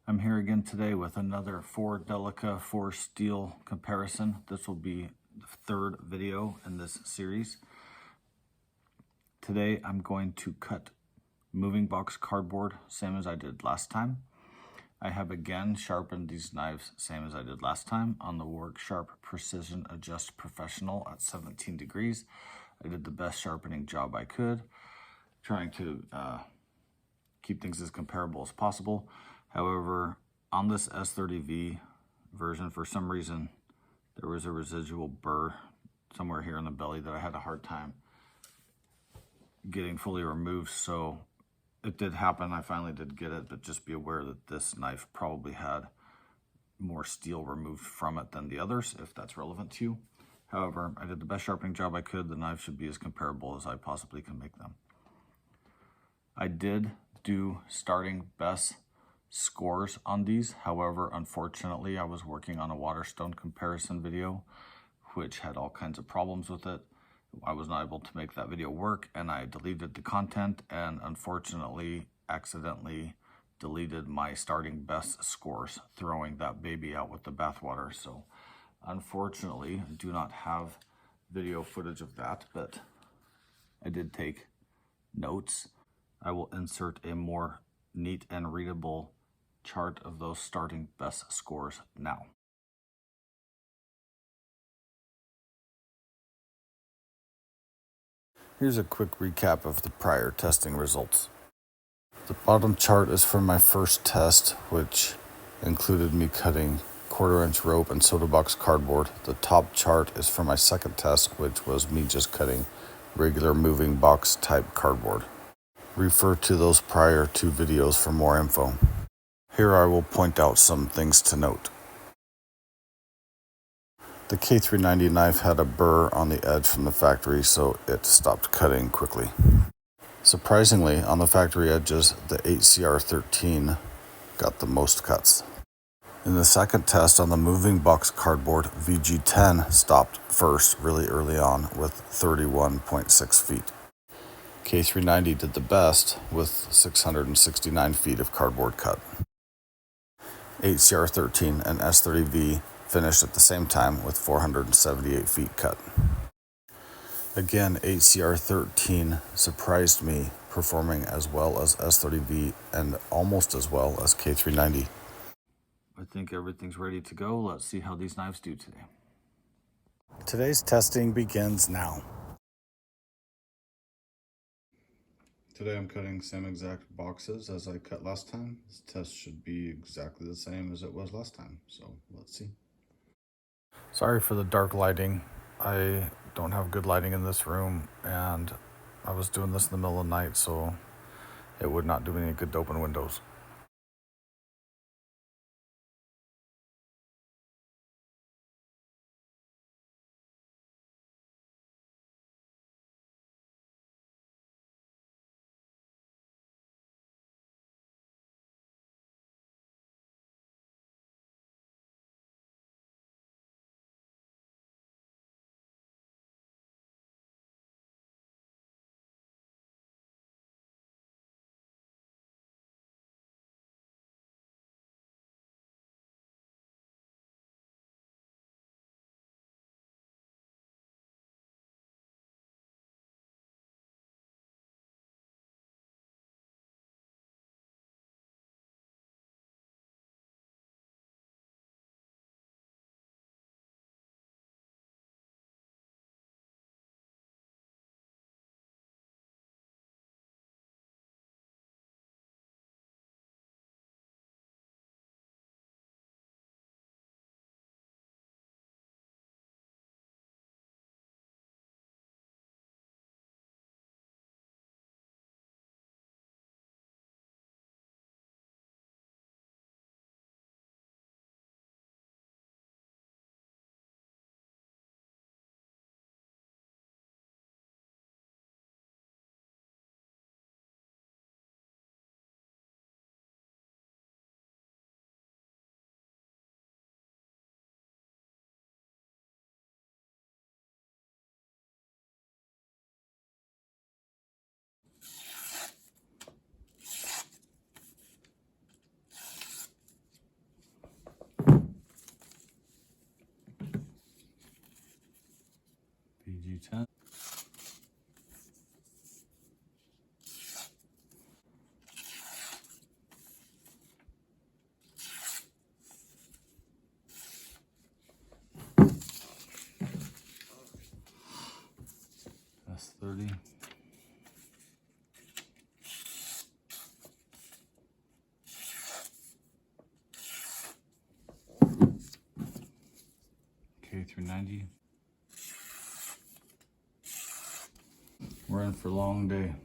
I'm here again today with another 4 Delica 4 steel comparison. This will be the third video in this series. Today I'm going to cut moving box cardboard, same as I did last time. I have again sharpened these knives, same as I did last time, on the Worksharp Precision Adjust Professional at 17 degrees. I did the best sharpening job I could, trying to keep things as comparable as possible. However, on this S30V version, for some reason, there was a residual burr somewhere here in the belly that I had a hard time getting fully removed. So it did happen. I finally did get it, but just be aware that this knife probably had more steel removed from it than the others, if that's relevant to you. However, I did the best sharpening job I could. The knives should be as comparable as I possibly can make them. I did do starting best scores on these. However, unfortunately, I was working on a Waterstone comparison video, which had all kinds of problems with it. I was not able to make that video work, and I deleted the content, and unfortunately, accidentally deleted my starting best scores, throwing that baby out with the bathwater. So unfortunately, I do not have video footage of that, but I did take notes. I will insert a more neat and readable chart of those starting best scores now. Here's a quick recap of the prior testing results. The bottom chart is from my first test, which included me cutting 1/4-inch rope and soda box cardboard. The top chart is from my second test, which was me just cutting regular moving box type cardboard. Refer to those prior 2 videos for more info. Here I will point out some things to note. The K390 knife had a burr on the edge from the factory, so it stopped cutting quickly. Surprisingly, on the factory edges, the 8CR13 got the most cuts. In the second test on the moving box cardboard, VG-10 stopped first really early on with 31.6 feet. K390 did the best with 669 feet of cardboard cut. 8CR13 and S30V finished at the same time with 478 feet cut. Again, 8CR13 surprised me, performing as well as S30V and almost as well as K390. I think everything's ready to go. Let's see how these knives do today. Today's testing begins now. Today I'm cutting same exact boxes as I cut last time. This test should be exactly the same as it was last time, so let's see. Sorry for the dark lighting. I don't have good lighting in this room, and I was doing this in the middle of the night, so it would not do me any good to open windows. S30. K390. We're in for a long day.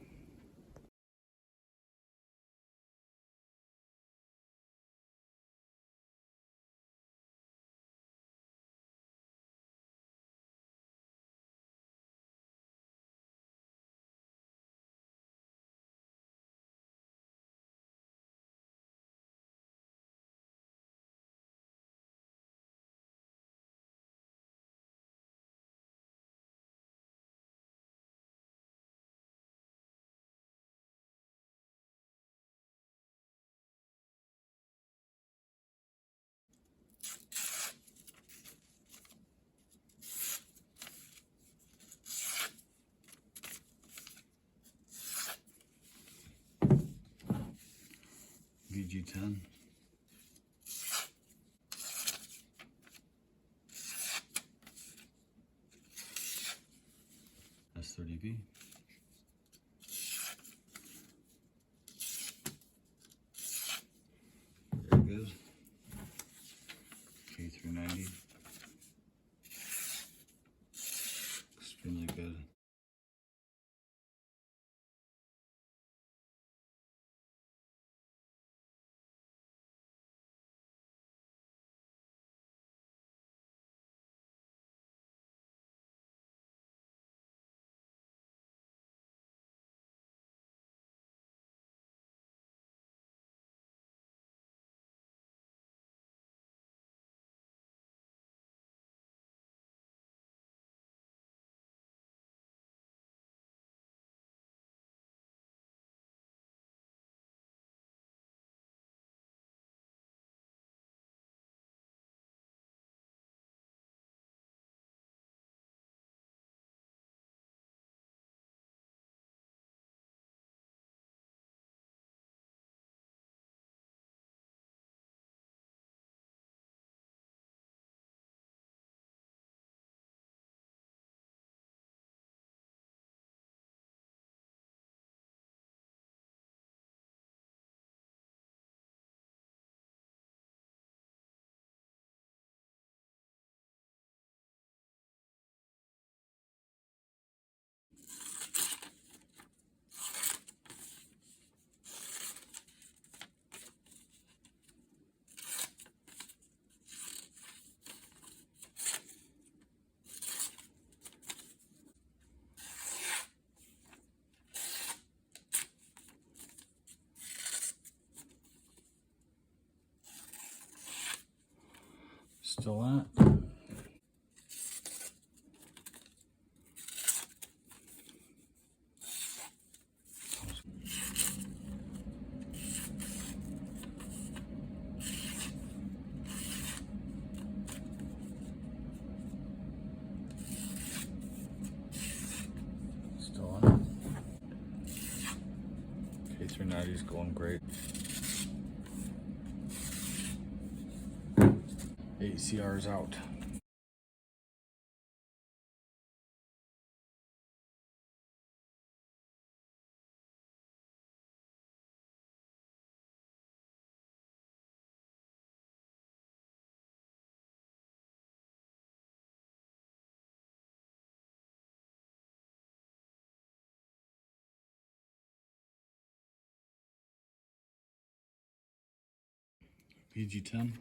VG-10. S30V. Very good. K390. Extremely good. Still on it. Still on it. K390 is going great. 8CR is out. VG-10.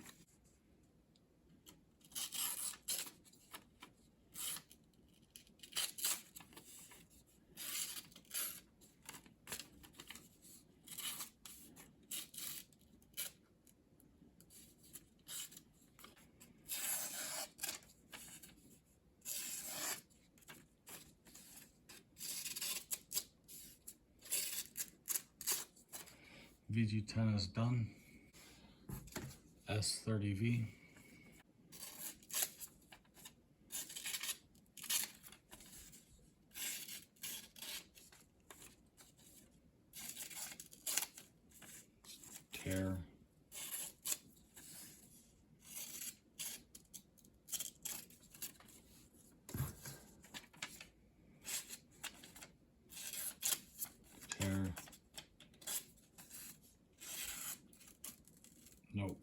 VG-10 is done. S30V. Tear. Nope.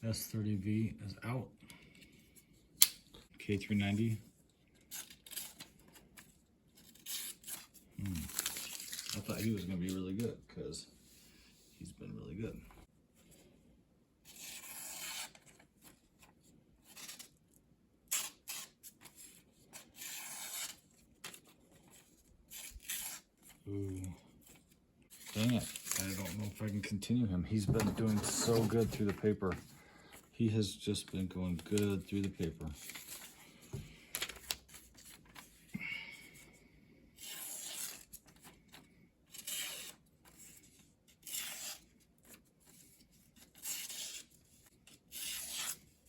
S30V is out. K390. I thought he was going to be really good because he's been really good. Ooh. Dang it. I don't know if I can continue him. He's been doing so good through the paper. He has just been going good through the paper.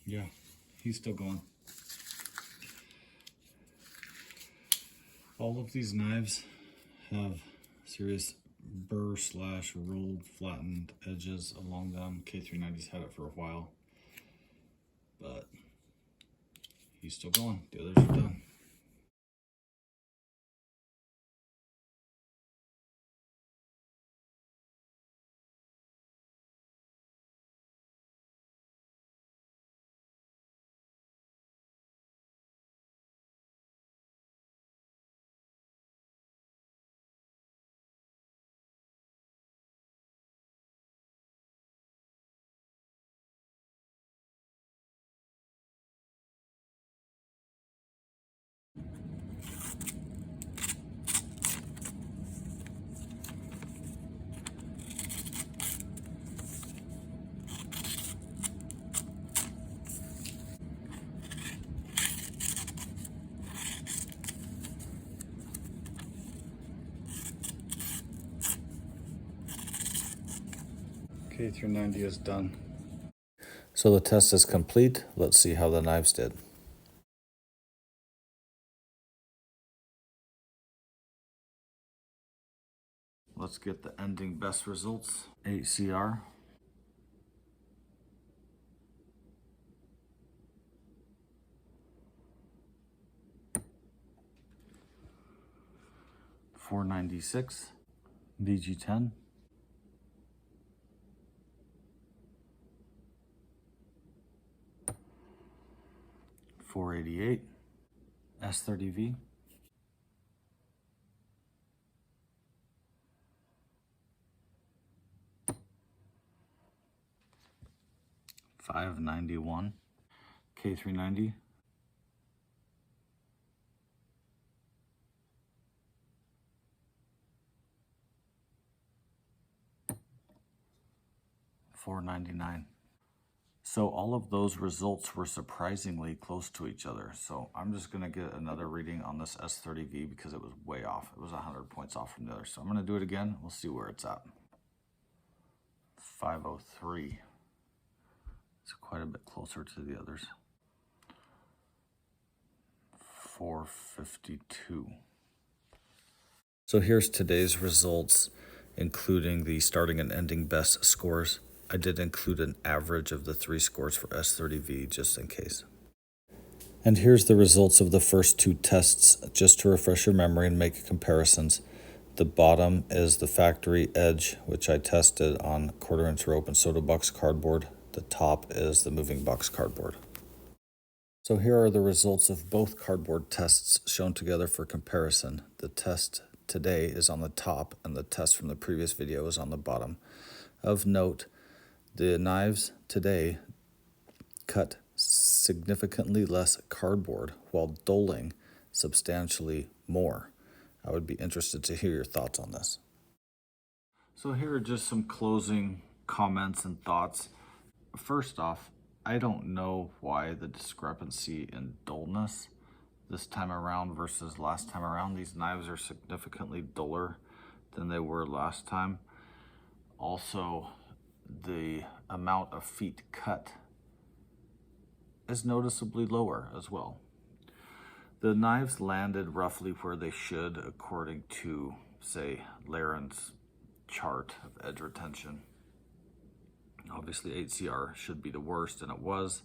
Yeah, he's still going. All of these knives have serious burr / rolled flattened edges along them. K390's had it for a while, but he's still going. The others are done. K390 is done. So the test is complete. Let's see how the knives did. Let's get the ending best results. 8CR. $496. VG-10. $488. S30V. $591. K390. $499. So all of those results were surprisingly close to each other. So I'm just going to get another reading on this S30V because it was way off. It was 100 points off from the other. So I'm going to do it again. We'll see where it's at. 503. It's quite a bit closer to the others. 452. So here's today's results, including the starting and ending best scores. I did include an average of the 3 scores for S30V just in case. And here's the results of the first 2 tests, just to refresh your memory and make comparisons. The bottom is the factory edge, which I tested on 1/4-inch rope and soda box cardboard. The top is the moving box cardboard. So here are the results of both cardboard tests shown together for comparison. The test today is on the top and the test from the previous video is on the bottom. Of note, the knives today cut significantly less cardboard while doling substantially more. I would be interested to hear your thoughts on this. So here are just some closing comments and thoughts. First off, I don't know why the discrepancy in dullness this time around versus last time around. These knives are significantly duller than they were last time. Also, the amount of feet cut is noticeably lower as well. The knives landed roughly where they should according to, say, Laren's chart of edge retention. Obviously 8CR should be the worst, and it was.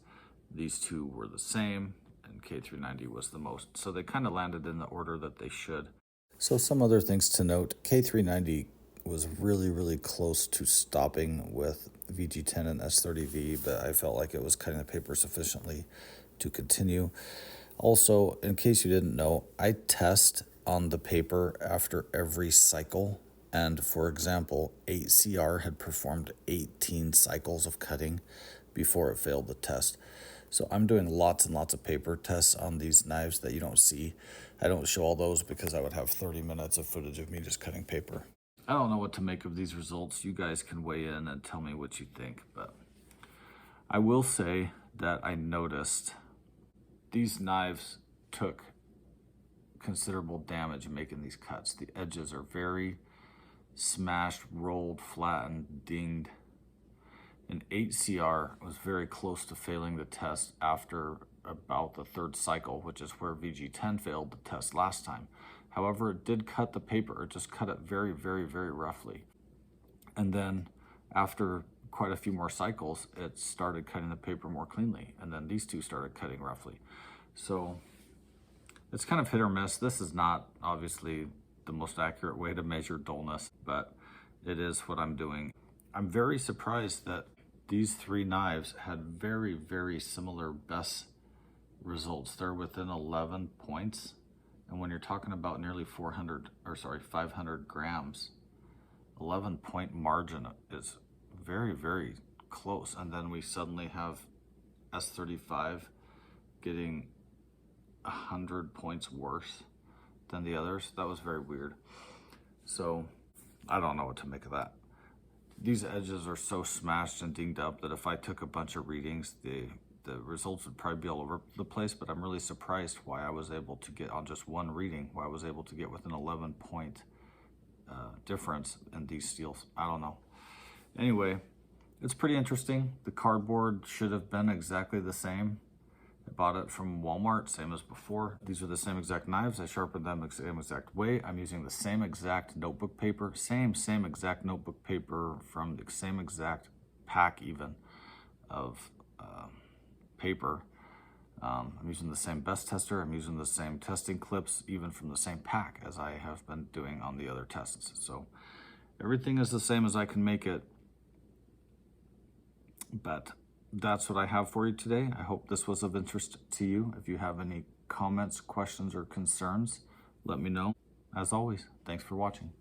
These two were the same, and K390 was the most. So they kind of landed in the order that they should. So some other things to note. K390 was really close to stopping with VG-10 and S30V, but I felt like it was cutting the paper sufficiently to continue. Also, in case you didn't know, I test on the paper after every cycle. And for example, 8CR had performed 18 cycles of cutting before it failed the test. So I'm doing lots and lots of paper tests on these knives that you don't see. I don't show all those because I would have 30 minutes of footage of me just cutting paper. I don't know what to make of these results. You guys can weigh in and tell me what you think, but I will say that I noticed these knives took considerable damage in making these cuts. The edges are very smashed, rolled, flattened, dinged. And 8CR was very close to failing the test after about the third cycle, which is where VG-10 failed the test last time. However, it did cut the paper. It just cut it very, very, very roughly. And then after quite a few more cycles, it started cutting the paper more cleanly. And then these two started cutting roughly. So it's kind of hit or miss. This is not obviously the most accurate way to measure dullness, but it is what I'm doing. I'm very surprised that these three knives had very, very similar best results. They're within 11 points. And when you're talking about nearly 500 grams, 11-point margin is very, very close. And then we suddenly have S35 getting 100 points worse than the others. That was very weird. So I don't know what to make of that. These edges are so smashed and dinged up that if I took a bunch of readings, the results would probably be all over the place, but I'm really surprised why I was able to get on just one reading, why I was able to get with an 11-point difference in these steels. I don't know. Anyway, it's pretty interesting. The cardboard should have been exactly the same. I bought it from Walmart, same as before. These are the same exact knives. I sharpened them the same exact way. I'm using the same exact notebook paper, same exact notebook paper from the same exact pack even of paper. I'm using the same best tester. I'm using the same testing clips, even from the same pack as I have been doing on the other tests. So everything is the same as I can make it. But that's what I have for you today. I hope this was of interest to you. If you have any comments, questions, or concerns, let me know. As always, thanks for watching.